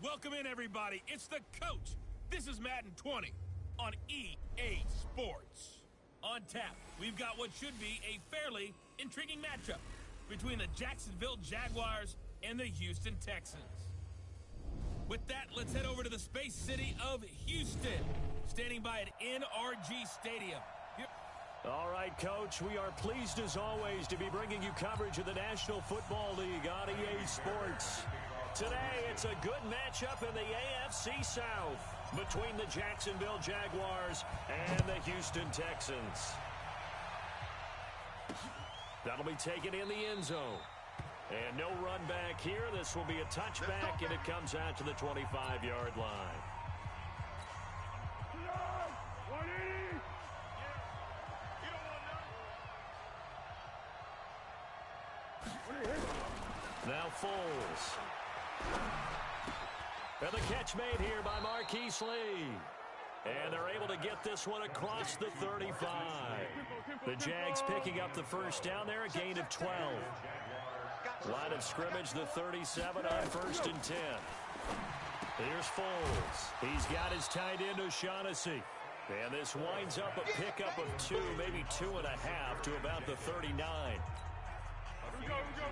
Welcome in, everybody. It's the coach. This is Madden 20 on EA Sports. On tap, we've got what should be a fairly intriguing matchup between the Jacksonville Jaguars and the Houston Texans. With that, let's head over to the space city of Houston, standing by at NRG Stadium. All right, Coach, we are pleased as always to be bringing you coverage of the National Football League on EA Sports. Today, it's a good matchup in the AFC South between the Jacksonville Jaguars and the Houston Texans. That'll be taken in the end zone. And no run back here. This will be a touchback, and it comes out to the 25-yard line. 180. Now Foles. And the catch made here by Marquise Lee. And they're able to get this one across the 35. The Jags picking up the first down there, a gain of 12. Line of scrimmage, the 37 on 1st and 10. Here's Foles. He's got his tight end, O'Shaughnessy. And this winds up a pickup of 2, maybe 2.5 to about the 39.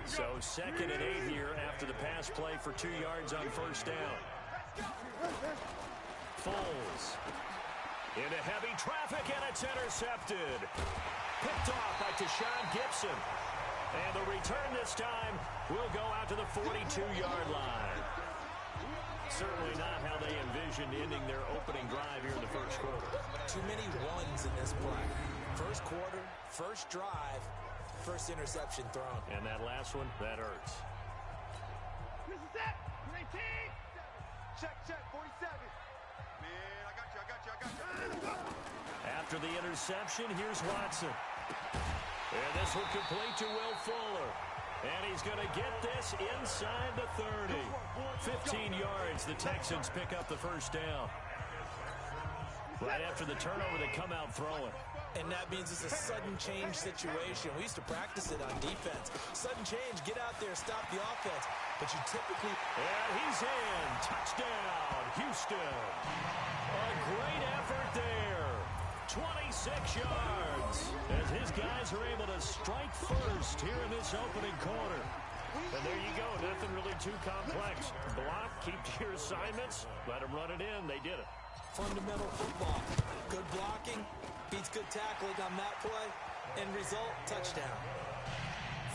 So 2nd and 8 here after the pass play for 2 yards on first down. Foles into heavy traffic, and it's intercepted. Picked off by Tashawn Gibson. And the return this time will go out to the 42-yard line. Certainly not how they envisioned ending their opening drive here in the first quarter. Too many ones in this play. First quarter, first drive, first interception thrown. And that last one, that hurts. This is it. 19. Check, 47. Man, I got you. After the interception, here's Watson. And this will complete to Will Fuller. And he's going to get this inside the 30. 15 yards, the Texans pick up the first down. Right after the turnover, they come out throwing. And that means it's a sudden change situation. We used to practice it on defense. Sudden change, get out there, stop the offense. But you typically... And he's in. Touchdown, Houston. A great effort there. 26 yards. As his guys are able to strike first here in this opening quarter. And there you go. Nothing really too complex. Block, keep to your assignments. Let them run it in. They did it. Fundamental football. Good blocking. Beats good tackling on that play. End result, touchdown.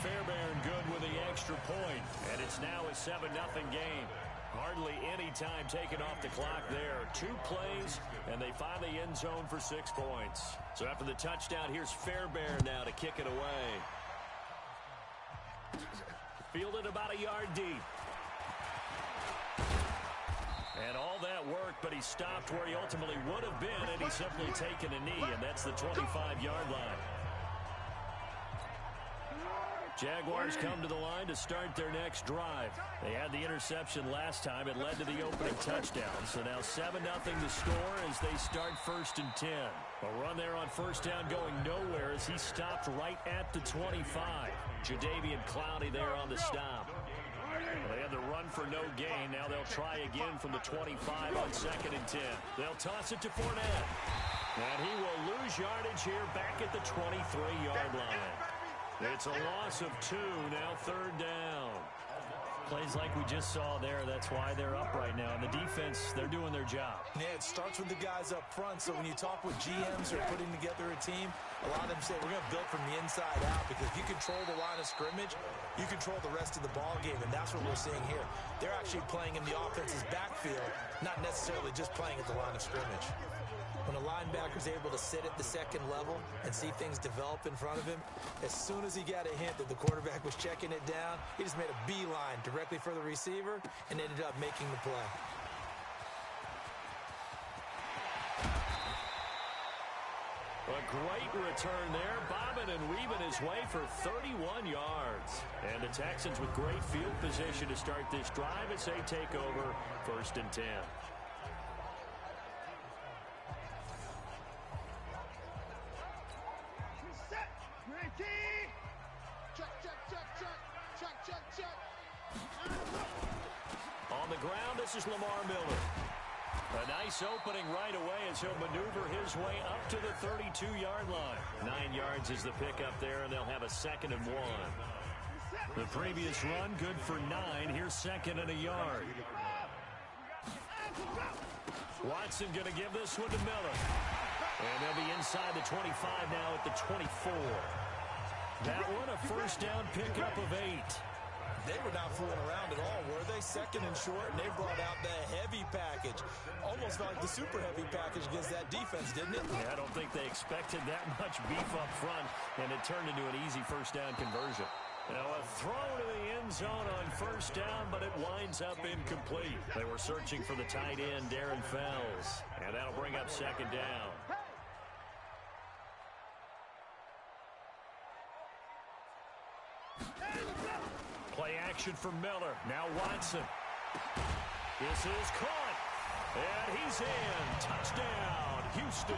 Fairbairn good with the extra point. And it's now a 7-0 game. Hardly any time taken off the clock there. 2 plays, and they find the end zone for 6 points. So after the touchdown, here's Fairbairn now to kick it away. Fielded about a yard deep. And all that work, but he stopped where he ultimately would have been, and he's simply taken a knee, and that's the 25-yard line. Jaguars come to the line to start their next drive. They had the interception last time. It led to the opening touchdown. So now 7-0 the score as they start 1st and 10. A run there on first down going nowhere as he stopped right at the 25. Jadeveon Clowney there on the stop. They had the run for no gain. Now they'll try again from the 25 on 2nd and 10. They'll toss it to Fournette. And he will lose yardage here back at the 23-yard line. It's a loss of 2, now 3rd down. Plays like we just saw there, that's why they're up right now. And the defense, they're doing their job. Yeah, it starts with the guys up front. So when you talk with GMs who are putting together a team, a lot of them say we're going to build from the inside out, because if you control the line of scrimmage, you control the rest of the ball game, and that's what we're seeing here. They're actually playing in the offense's backfield, not necessarily just playing at the line of scrimmage. When a linebacker's able to sit at the second level and see things develop in front of him, as soon as he got a hint that the quarterback was checking it down, he just made a beeline directly for the receiver and ended up making the play. A great return there, bobbing and weaving his way for 31 yards. And the Texans with great field position to start this drive as they take over 1st and 10. On the ground, this is Lamar Miller. A nice opening right away as he'll maneuver his way up to the 32-yard line. 9 yards is the pickup there, and they'll have a 2nd and 1. The previous run, good for 9. Here's 2nd and a yard. Watson going to give this one to Miller. And they'll be inside the 25 now at the 24. That one, a first down pickup of 8. They were not fooling around at all, were they? 2nd and short, and they brought out the heavy package. Almost felt like the super heavy package against that defense, didn't it? Yeah, I don't think they expected that much beef up front, and it turned into an easy first down conversion. Now a throw to the end zone on first down, but it winds up incomplete. They were searching for the tight end, Darren Fells, and that'll bring up 2nd down. Play action for Miller. Now Watson. This is caught. And he's in. Touchdown, Houston.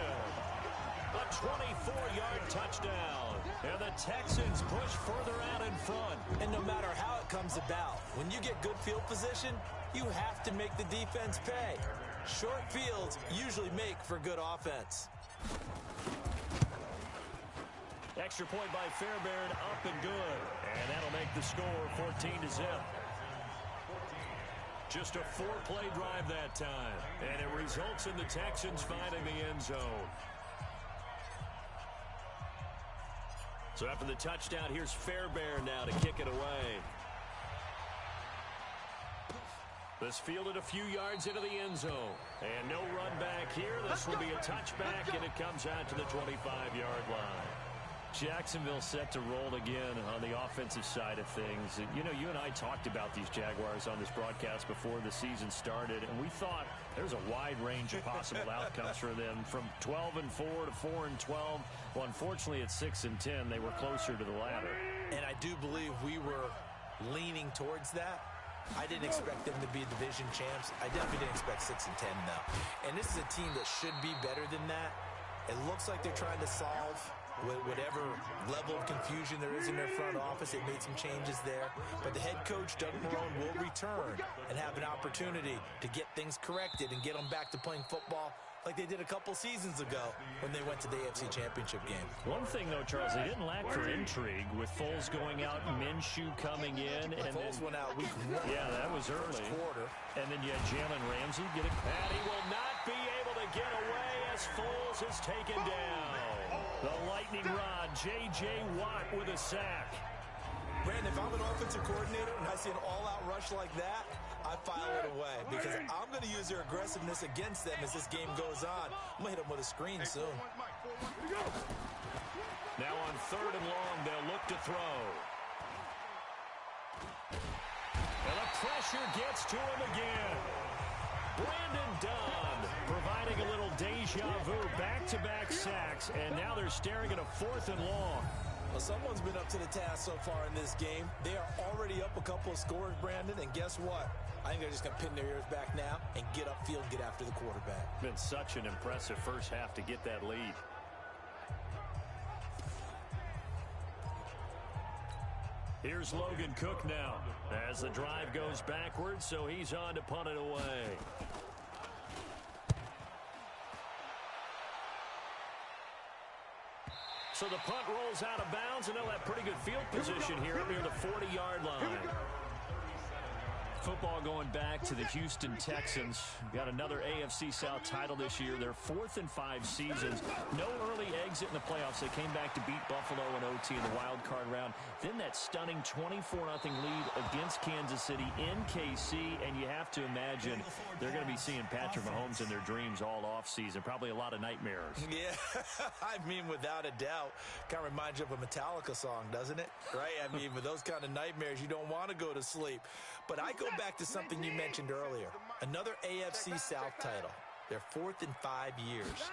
A 24-yard touchdown. And the Texans push further out in front. And no matter how it comes about, when you get good field position, you have to make the defense pay. Short fields usually make for good offense. Extra point by Fairbairn, up and good. And that'll make the score 14-0. Just a 4-play drive that time. And it results in the Texans finding the end zone. So after the touchdown, here's Fairbairn now to kick it away. This fielded a few yards into the end zone. And no run back here. This will be a touchback, and it comes out to the 25-yard line. Jacksonville set to roll again on the offensive side of things. And, you know, you and I talked about these Jaguars on this broadcast before the season started, and we thought there's a wide range of possible outcomes for them, from 12-4 to 4-12. Well, unfortunately, at 6-10, they were closer to the latter. And I do believe we were leaning towards that. I didn't expect them to be division champs. I definitely didn't expect 6-10, though. And this is a team that should be better than that. It looks like they're trying to solve whatever level of confusion there is in their front office. They made some changes there. But the head coach, Doug Marrone, will return and have an opportunity to get things corrected and get them back to playing football like they did a couple seasons ago when they went to the AFC Championship game. One thing, though, Charles, they didn't lack for intrigue with Foles going out, Minshew coming in. And Foles went out week 1. Yeah, that was early. Quarter. And then you had Jalen Ramsey get it. And he will not be able to get away as Foles is taken down. The lightning rod, J.J. Watt with a sack. Brandon, if I'm an offensive coordinator and I see an all-out rush like that, I file it away because I'm going to use their aggressiveness against them as this game goes on. I'm going to hit them with a screen soon. Now on 3rd and long, they'll look to throw. And the pressure gets to him again. Brandon Dunn providing a little deja vu, back-to-back sacks, and now they're staring at a 4th and long. Well, someone's been up to the task so far in this game. They are already up a couple of scores, Brandon, and guess what? I think they're just going to pin their ears back now and get upfield, get after the quarterback. Been such an impressive first half to get that lead. Here's Logan Cook now as the drive goes backwards, so he's on to punt it away. So the punt rolls out of bounds, and they'll have pretty good field position here up near the 40-yard line. Football going back to the Houston Texans. Got another AFC South title this year. Their 4th in 5 seasons. No early exit in the playoffs. They came back to beat Buffalo in OT in the wild card round. Then that stunning 24-0 lead against Kansas City in KC. And you have to imagine they're going to be seeing Patrick Mahomes in their dreams all offseason. Probably a lot of nightmares. Yeah, I mean, without a doubt. Kind of reminds you of a Metallica song, doesn't it? Right? I mean, with those kind of nightmares, you don't want to go to sleep. But I go back to something you mentioned earlier. Another AFC South title. Their 4th in 5 years.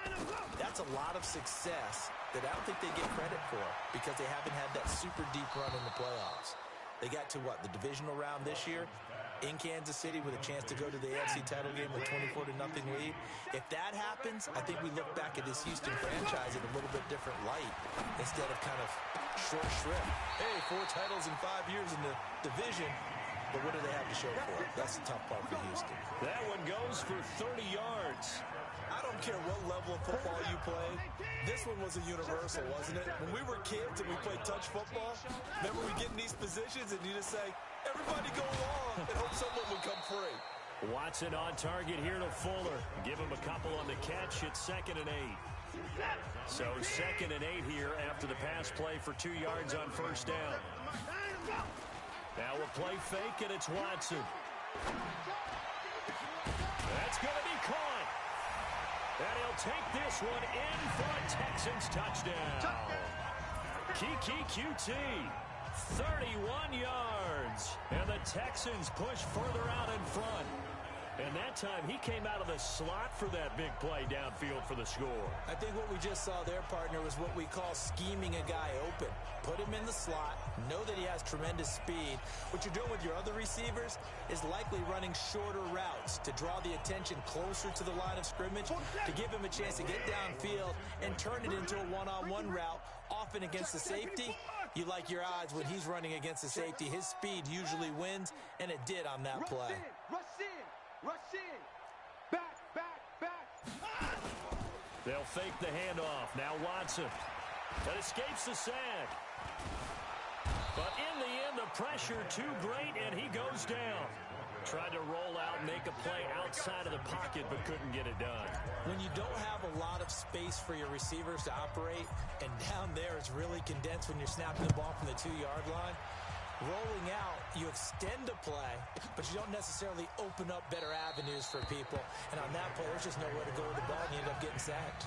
That's a lot of success that I don't think they get credit for because they haven't had that super deep run in the playoffs. They got to, what, the divisional round this year in Kansas City with a chance to go to the AFC title game with 24-0 lead. If that happens, I think we look back at this Houston franchise in a little bit different light instead of kind of short shrift. Hey, 4 titles in 5 years in the division. but what do they have to show for it? That's the tough part for Houston. That one goes for 30 yards. I don't care what level of football you play. This one was a universal, wasn't it? When we were kids and we played touch football, remember we get in these positions and you just say, everybody go along and hope someone would come free. Watson on target here to Fuller. Give him a couple on the catch. It's 2nd and 8. So 2nd and 8 here after the pass play for 2 yards on first down. Now we'll play fake, and it's Watson. That's going to be caught. And he'll take this one in for a Texans touchdown. Kiki QT, 31 yards. And the Texans push further out in front. And that time, he came out of the slot for that big play downfield for the score. I think what we just saw there, partner, was what we call scheming a guy open. Put him in the slot, know that he has tremendous speed. What you're doing with your other receivers is likely running shorter routes to draw the attention closer to the line of scrimmage, to give him a chance to get downfield and turn it into a one-on-one route, often against the safety. You like your odds when he's running against the safety. His speed usually wins, and it did on that play. Rush in. Back. They'll fake the handoff. Now Watson. That escapes the sack. But in the end, the pressure too great, and he goes down. Tried to roll out, make a play outside of the pocket, but couldn't get it done. When you don't have a lot of space for your receivers to operate, and down there it's really condensed when you're snapping the ball from the 2-yard line, rolling out, you extend a play, but you don't necessarily open up better avenues for people. And on that play, there's just nowhere to go with the ball, and you end up getting sacked.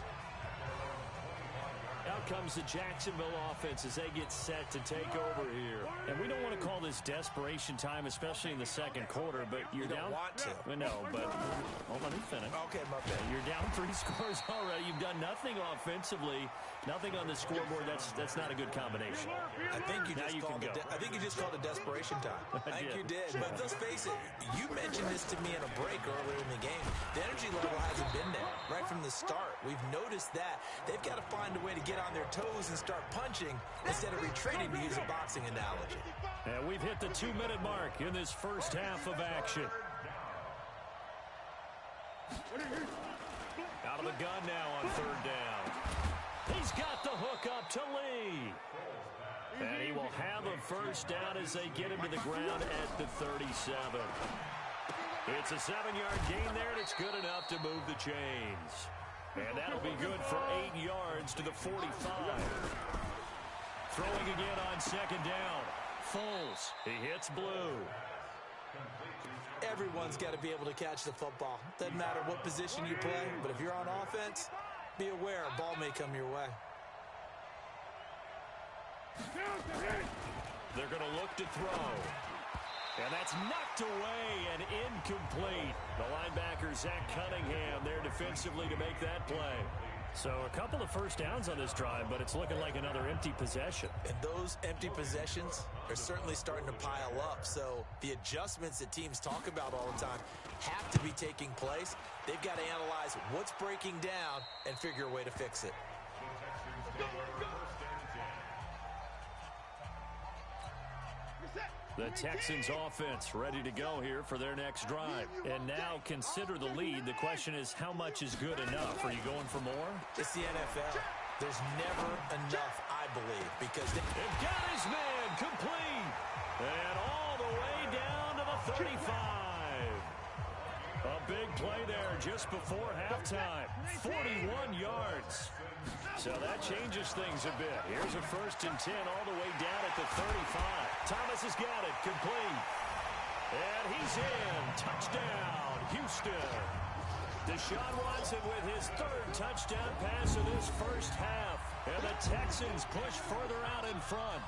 Out comes the Jacksonville offense as they get set to take over here. And we don't want to call this desperation time, especially in the second quarter, but you're down. You don't want to. No, but hold on, let me finish. Okay, my bad. You're down 3 scores already. You've done nothing offensively, nothing on the scoreboard. That's not a good combination. I think you just called it desperation time. I think you did. But let's face it, you mentioned this to me in a break earlier in the game. The energy level hasn't been there right from the start. We've noticed that. They've got to find a way to get on their toes and start punching instead of retreating, to use a boxing analogy. And we've hit the 2-minute mark in this first half of action. Out of the gun now on 3rd down. He's got the hook up to Lee. And he will have a first down as they get him to the ground at the 37. It's a 7-yard gain there, and it's good enough to move the chains. And that'll be good for 8 yards to the 45. Throwing again on 2nd down. Foles, he hits blue. Everyone's got to be able to catch the football. Doesn't matter what position you play, but if you're on offense, be aware a ball may come your way. They're going to look to throw. And that's knocked away and incomplete. The linebacker, Zach Cunningham, there defensively to make that play. So a couple of first downs on this drive, but it's looking like another empty possession. And those empty possessions are certainly starting to pile up. So the adjustments that teams talk about all the time have to be taking place. They've got to analyze what's breaking down and figure a way to fix it. The Texans offense ready to go here for their next drive. And now consider the lead. The question is, how much is good enough? Are you going for more? It's the NFL. There's never enough, I believe, because they've got his man complete. And all the way down to the 35. A big play there just before halftime. 41 yards. So that changes things a bit. Here's a 1st and 10 all the way down at the 35. Thomas has got it, complete. And he's in. Touchdown, Houston. Deshaun Watson with his 3rd touchdown pass of this first half. And the Texans push further out in front.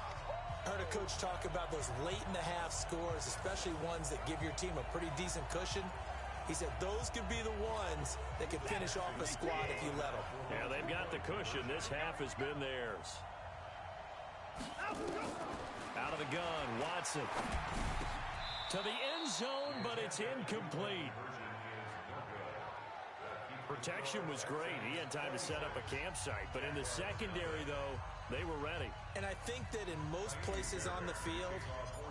I heard a coach talk about those late-in-the-half scores, especially ones that give your team a pretty decent cushion. He said those could be the ones that could finish off a squad if you let them. Yeah, they've got the cushion. This half has been theirs. Out of the gun, Watson. To the end zone, but it's incomplete. Protection was great. He had time to set up a campsite. But in the secondary, though, they were ready. And I think that in most places on the field,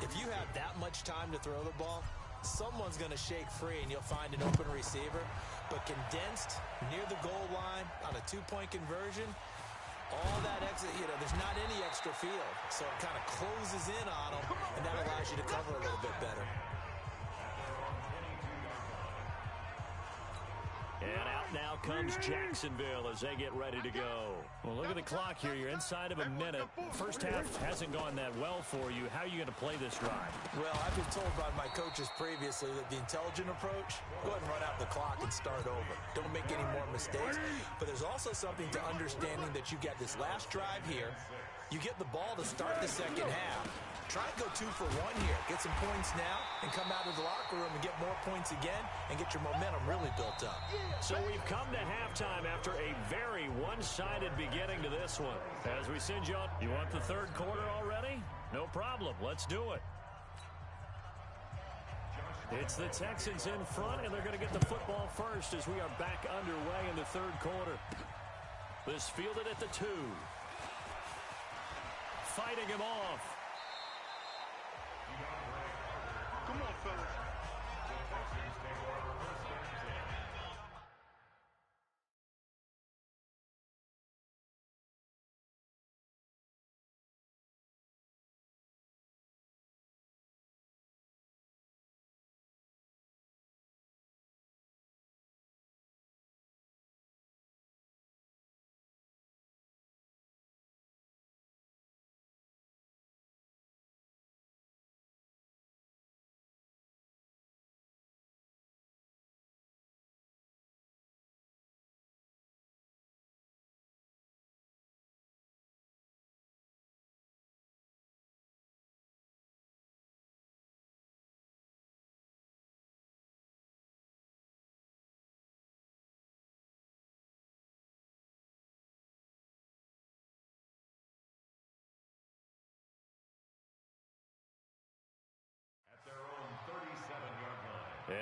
if you have that much time to throw the ball, someone's going to shake free and you'll find an open receiver. But condensed near the goal line on a two-point conversion, all that exit, there's not any extra field. So it kind of closes in on them, and that allows you to cover a little bit better. And out now comes Jacksonville as they get ready to go. Well, look at the clock here. You're inside of a minute. First half hasn't gone that well for you. How are you going to play this drive? Well, I've been told by my coaches previously that the intelligent approach, go ahead and run out the clock and start over. Don't make any more mistakes. But there's also something to understanding that you get this last drive here. You get the ball to start the second half. Try and go 2 for 1 here. Get some points now and come out of the locker room and get more points again and get your momentum really built up. So we've come to halftime after a very one-sided beginning to this one. As we send you on, you want the third quarter already? No problem. Let's do it. It's the Texans in front, and they're going to get the football first as we are back underway in the third quarter. This fielded at the 2. Fighting him off. Come on, fellas.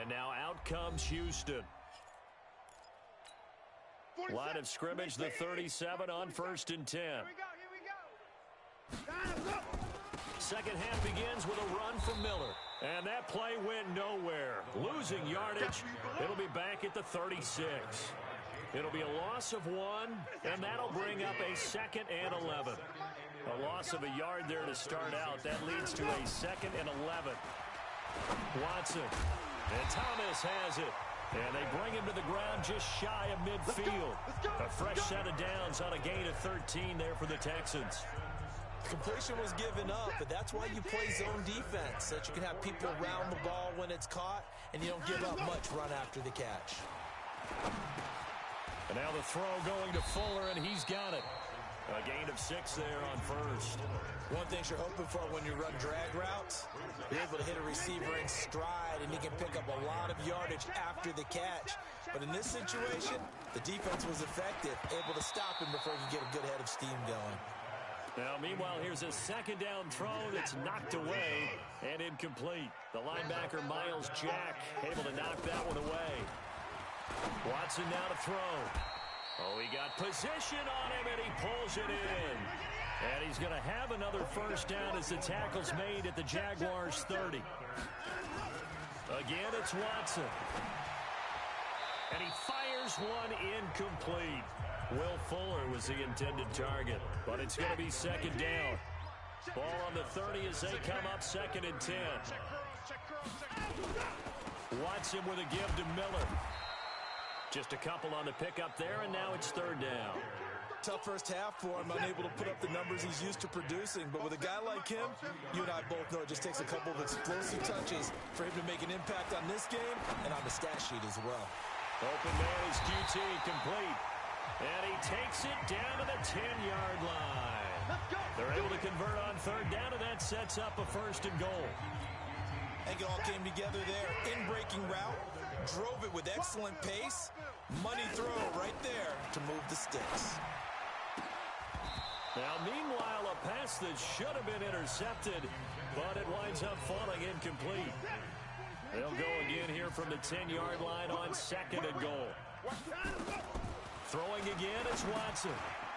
And now out comes Houston. Line of scrimmage, the 37 on 1st and 10. Here we go. Second half begins with a run from Miller. And that play went nowhere. Losing yardage. It'll be back at the 36. It'll be a loss of 1, and that'll bring up a 2nd and 11. A loss of a yard there to start out. That leads to a 2nd and 11. Watson. And Thomas has it. And they bring him to the ground just shy of midfield. A fresh set of downs on a gain of 13 there for the Texans. Completion was given up, but that's why you play zone defense, so that you can have people around the ball when it's caught, and you don't give up much run after the catch. And now the throw going to Fuller, and he's got it. A gain of 6 there on first. One thing you're hoping for when you run drag routes, you're able to hit a receiver in stride, and he can pick up a lot of yardage after the catch. But in this situation, the defense was effective, able to stop him before he could get a good head of steam going. Now, meanwhile, here's a second down throw that's knocked away and incomplete. The linebacker, Miles Jack, able to knock that one away. Watson now to throw. Oh, he got position on him, and he pulls it in. And he's going to have another first down as the tackle's made at the Jaguars' 30. Again, it's Watson. And he fires one incomplete. Will Fuller was the intended target, but it's going to be second down. Ball on the 30 as they come up 2nd and 10. Watson with a give to Miller. Just a couple on the pickup there, and now it's 3rd down. Tough first half for him, unable to put up the numbers he's used to producing. But with a guy like him, you and I both know it just takes a couple of explosive touches for him to make an impact on this game and on the stat sheet as well. Open man is QT, complete. And he takes it down to the 10-yard line. They're able to convert on 3rd down, and that sets up a 1st and goal. I think it all came together there. In-breaking route, drove it with excellent pace. Money throw right there to move the sticks. Now, meanwhile, a pass that should have been intercepted, but it winds up falling incomplete. They'll go again here from the 10-yard line on 2nd and goal. Throwing again is Watson.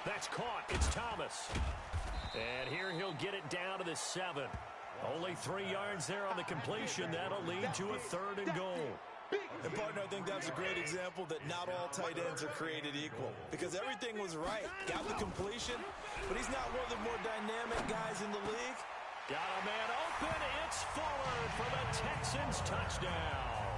That's caught. It's Thomas. And here he'll get it down to the 7. Only 3 yards there on the completion. That'll lead to a 3rd and goal. And, partner, I think that's a great example that not all tight ends are created equal. Because everything was right. Got the completion, but he's not one of the more dynamic guys in the league. Got a man open. It's Fuller for the Texans touchdown.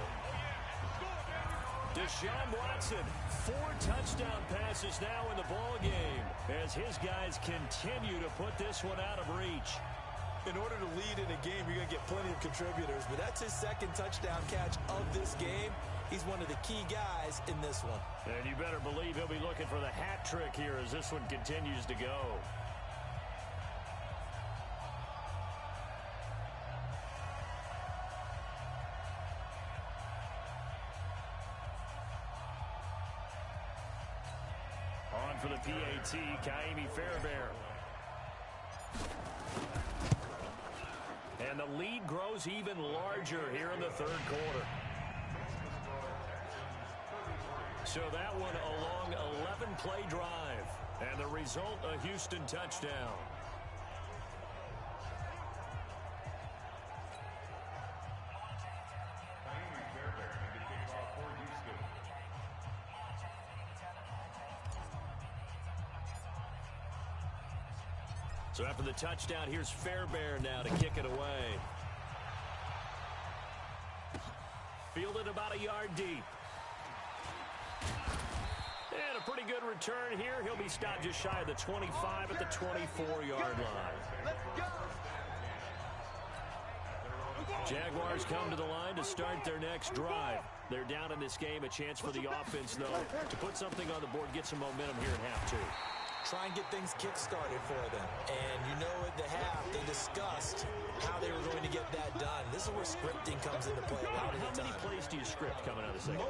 Deshaun Watson, 4 touchdown passes now in the ball game as his guys continue to put this one out of reach. In order to lead in a game, you're going to get plenty of contributors, but that's his 2nd touchdown catch of this game. He's one of the key guys in this one. And you better believe he'll be looking for the hat trick here as this one continues to go. On for the PAT, Kaimi Fairbairn. And the lead grows even larger here in the 3rd quarter. So that one a long 11-play drive. And the result, a Houston touchdown. So after the touchdown, here's Fairbairn now to kick it away. Fielded about a yard deep. And a pretty good return here. He'll be stopped just shy of the 25 at the 24-yard line. Jaguars come to the line to start their next drive. They're down in this game. A chance for the offense, though, to put something on the board, get some momentum here at half 2. Try and get things kick-started for them. And you know at the half, they discussed how they were going to get that done. This is where scripting comes into play a lot of the time. How many plays do you script coming out of the second?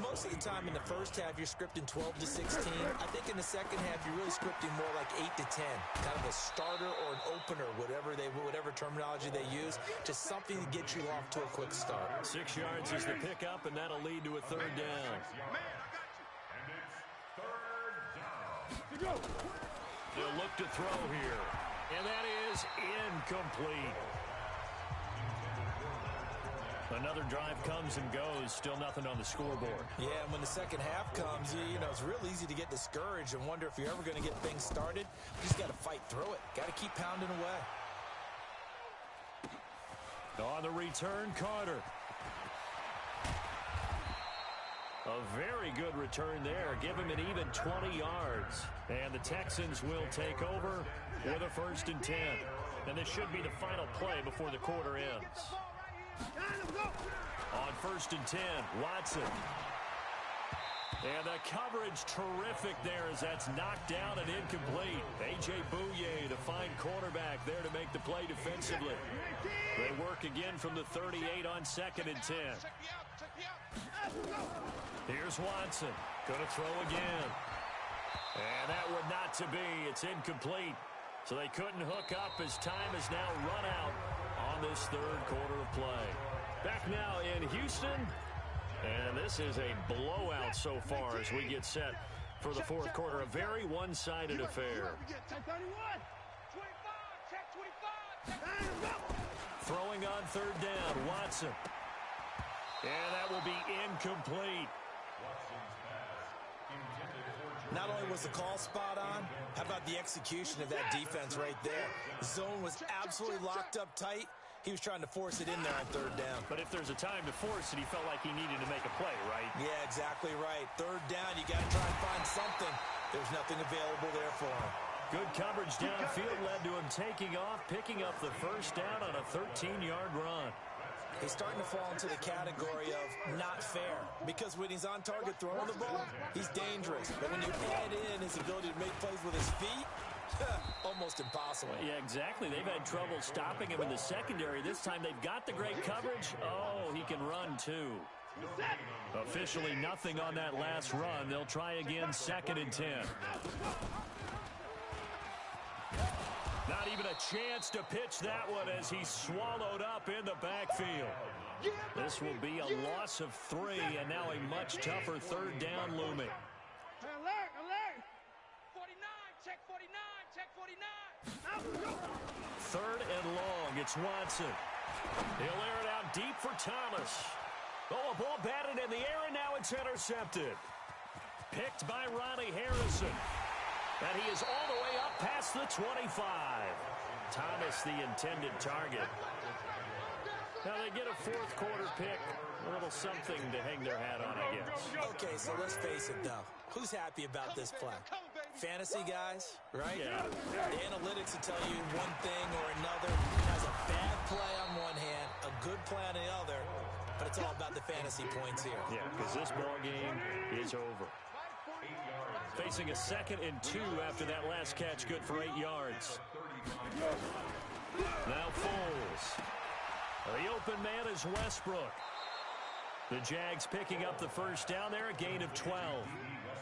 Most of the time in the first half, you're scripting 12 to 16. I think in the second half, you're really scripting more like 8 to 10. Kind of a starter or an opener, whatever terminology they use. Just something to get you off to a quick start. 6 yards is the pickup, and that'll lead to a 3rd down. They'll look to throw here, and that is incomplete. Another drive comes and goes, still nothing on the scoreboard. Yeah, and when the second half comes, you know, it's real easy to get discouraged and wonder if you're ever going to get things started. You just got to fight through it. Got to keep pounding away. On the return, Carter. A very good return there. Give him an even 20 yards. And the Texans will take over with a 1st and 10. And this should be the final play before the quarter ends. On 1st and 10, Watson. And the coverage terrific there as that's knocked down and incomplete. A.J. Bouye to find cornerback there to make the play defensively. They work again from the 38 on 2nd and 10. Here's Watson. Going to throw again. And that would not to be. It's incomplete. So they couldn't hook up as time has now run out on this 3rd quarter of play. Back now in Houston. And this is a blowout so far as we get set for the 4th quarter. A very one-sided affair. Throwing on 3rd down, Watson. And that will be incomplete. Not only was the call spot on, how about the execution of that defense right there? The zone was absolutely locked up tight. He was trying to force it in there on 3rd down. But if there's a time to force it, he felt like he needed to make a play, right? Yeah, exactly right. 3rd down, you got to try and find something. There's nothing available there for him. Good coverage downfield led to him taking off, picking up the 1st down on a 13-yard run. He's starting to fall into the category of not fair, because when he's on target throwing the ball, he's dangerous. But when you add in his ability to make plays with his feet, almost impossible. Yeah, exactly. They've had trouble stopping him in the secondary. This time they've got the great coverage. Oh, he can run too. Officially nothing on that last run. They'll try again, 2nd and 10. Not even a chance to pitch that one as he's swallowed up in the backfield. This will be a loss of 3, and now a much tougher third down looming. Alert, alert. 49, check 49, check 49. Third and long, it's Watson. He'll air it out deep for Thomas. Oh, a ball batted in the air, and now it's intercepted. Picked by Ronnie Harrison. And he is all the way up past the 25. Thomas, the intended target. Now they get a fourth quarter pick. A little something to hang their hat on, I guess. Okay, so let's face it, though. Who's happy about this play? Fantasy guys, right? Yeah. The analytics will tell you one thing or another. Has a bad play on one hand, a good play on the other, but it's all about the fantasy points here. Yeah, because this ball game is over. Facing a 2nd and 2 after that last catch, good for 8 yards. Now Foles. The open man is Westbrook. The Jags picking up the first down there, a gain of 12.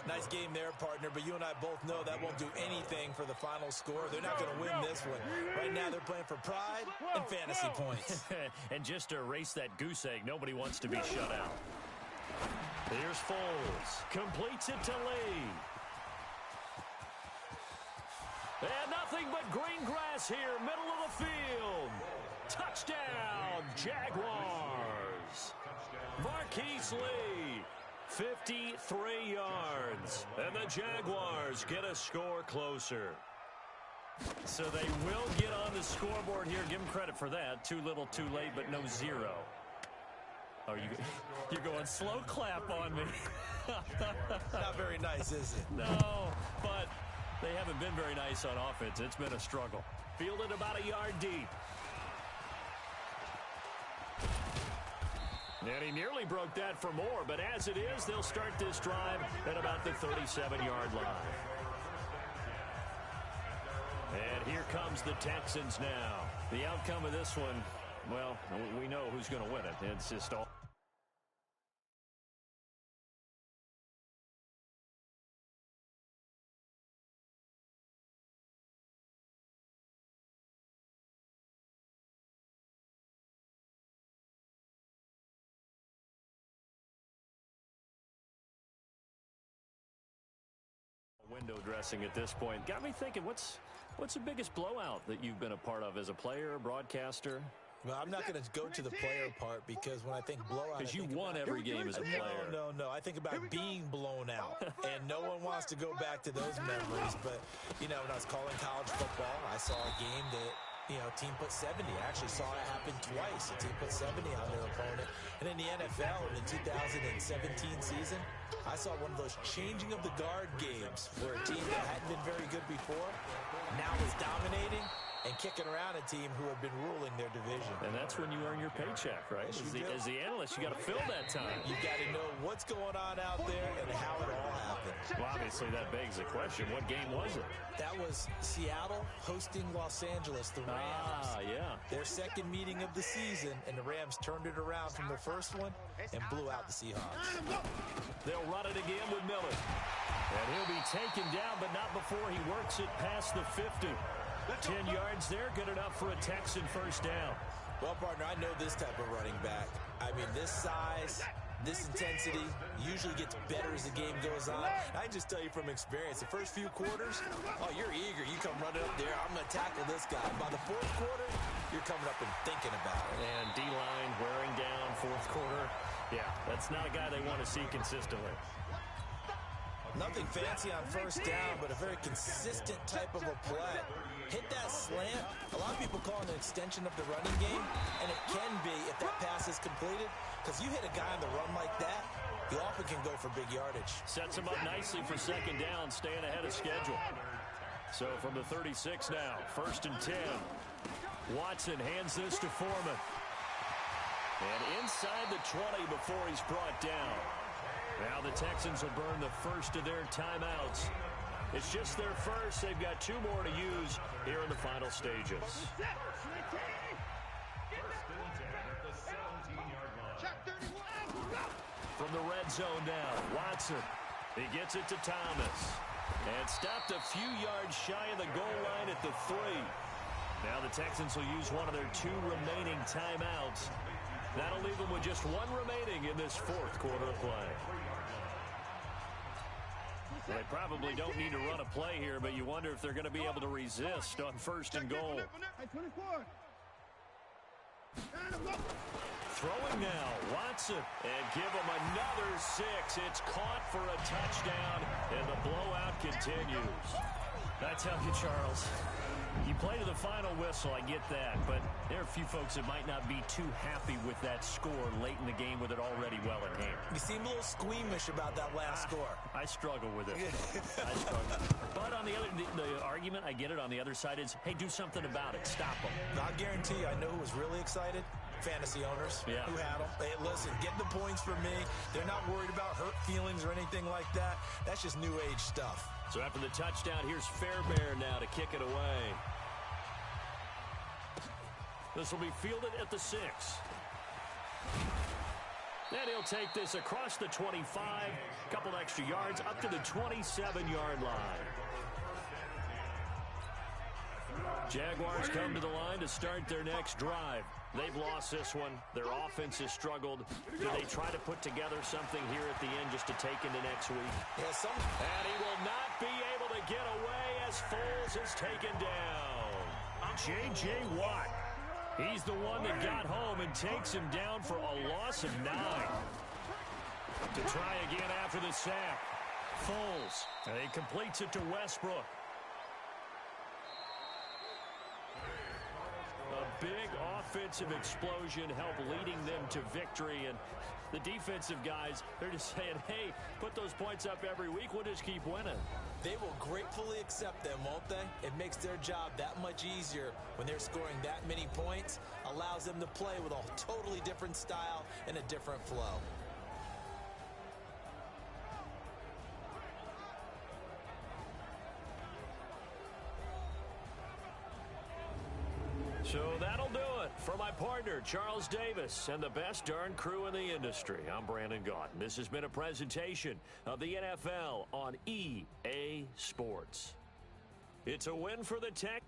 Nice game there, partner, but you and I both know that won't do anything for the final score. They're not going to win this one. Right now, they're playing for pride and fantasy points. And just to erase that goose egg, nobody wants to be shut out. Here's Foles. Completes it to Lee. And nothing but green grass here, middle of the field. Touchdown, Jaguars. Marquise Lee, 53 yards. And the Jaguars get a score closer. So they will get on the scoreboard here. Give them credit for that. Too little, too late, but no 0. Oh, you're going slow clap on me. Not very nice, is it? No, but they haven't been very nice on offense. It's been a struggle. Fielded about a yard deep. And he nearly broke that for more, but as it is, they'll start this drive at about the 37-yard line. And here comes the Texans now. The outcome of this one, well, we know who's going to win it. It's just all... window dressing at this point. Got me thinking, what's the biggest blowout that you've been a part of as a player, broadcaster? Well, I'm not going to go to the player part because when I think blowout... Because you won every game as a player. No. I think about being blown out. And no one wants to go back to those memories. But, you know, when I was calling college football, I saw a game that, you know, team put 70. I actually saw it happen twice. A team put 70 on their opponent. And in the NFL, in the 2017 season, I saw one of those changing of the guard games where a team that hadn't been very good before now is dominating and kicking around a team who had been ruling their division. And that's when you earn your paycheck, right? As the analyst, you got to fill that time. You got to know what's going on out there and how it all happened. Well, obviously, that begs the question, what game was it? That was Seattle hosting Los Angeles, the Rams. Yeah. Their second meeting of the season, and the Rams turned it around from the first one and blew out the Seahawks. They'll run it again with Miller. And he'll be taken down, but not before he works it past the 50. 10 yards there, good enough for a Texan first down. Well, partner, I know this type of running back. I mean, this size, this intensity usually gets better as the game goes on. I can just tell you from experience, the first few quarters, oh, you're eager. You come running up there, I'm going to tackle this guy. By the fourth quarter, you're coming up and thinking about it. And D-line wearing down fourth quarter. Yeah, that's not a guy they want to see consistently. Nothing fancy on first down, but a very consistent type of a play. Hit that slant. A lot of people call it an extension of the running game, and it can be if that pass is completed, because you hit a guy on the run like that, he often can go for big yardage. Sets him up nicely for second down, staying ahead of schedule. So from the 36 now, 1st and 10. Watson hands this to Foreman. And inside the 20 before he's brought down. Now the Texans will burn the first of their timeouts. It's just their first. They've got 2 more to use here in the final stages. From the red zone now, Watson. He gets it to Thomas. And stopped a few yards shy of the goal line at the 3. Now the Texans will use one of their 2 remaining timeouts. That'll leave them with just one remaining in this fourth quarter of play. They probably don't need to run a play here, but you wonder if they're going to be able to resist on first and goal. Throwing now, Watson, and give him another 6. It's caught for a touchdown, and the blowout continues. I tell you, Charles, you play to the final whistle, I get that, but there are a few folks that might not be too happy with that score late in the game with it already well in hand. You seem a little squeamish about that last score. I struggle with it. I struggle. But on the other, the argument, I get it, on the other side is, hey, do something about it. Stop them. I guarantee you, I know who was really excited. Fantasy owners who had them. Hey, listen, get the points for me. They're not worried about hurt feelings or anything like that. That's just new age stuff. So after the touchdown, here's Fairbairn now to kick it away. This will be fielded at the 6. And he'll take this across the 25, couple extra yards up to the 27-yard line. Jaguars come to the line to start their next drive. They've lost this one. Their offense has struggled. Do they try to put together something here at the end just to take into next week? Yeah, and he will not be able to get away as Foles is taken down. J.J. Watt. He's the one that got home and takes him down for a loss of 9. To try again after the sack. Foles. And he completes it to Westbrook. A big offensive explosion helped leading them to victory. And the defensive guys, they're just saying, hey, put those points up every week. We'll just keep winning. They will gratefully accept them, won't they? It makes their job that much easier when they're scoring that many points. Allows them to play with a totally different style and a different flow. So that'll do it for my partner, Charles Davis, and the best darn crew in the industry. I'm Brandon Gaudin. This has been a presentation of the NFL on EA Sports. It's a win for the Tech.